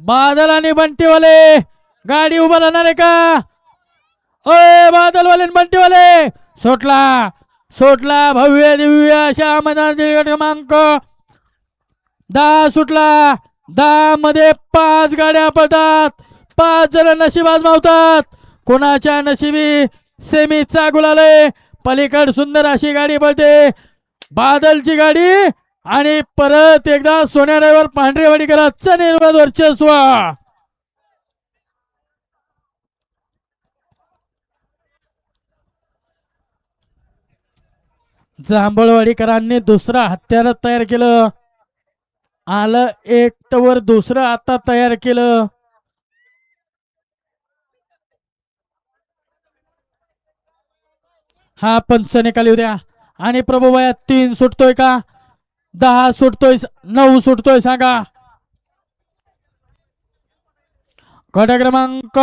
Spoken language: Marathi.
बादल आणि बंटीवाले गाडी उभा राहणार आहे का? ओय बादलवाले आणि बंटीवाले सुटला सुटला भव्य दिव्य अशा मैदानातील क्रमांक 10 सुटला. 10 मध्ये 5 गाड्या पळतात. 5 जण नशीब आजमावतात. कोणाच्या नशिबी सेमीचा गुलाल आहे. पलीकड सुंदर अशी गाडी पळते बादलची गाडी आणि परत एकदा सोन्या ड्रायव्हर पांढरेवाडीकरांचं निर्वाद वर्चस्व. जांभळवाडीकरांनी दुसरा हत्यार तयार केलं. आलं एक तर दुसरं आता तयार केलं. हा पंच निकाली उद्या आणि प्रभूबाया 3 सुटतोय का 10 सुटतोय 9 सुटतोय सांगा. गट क्रमांक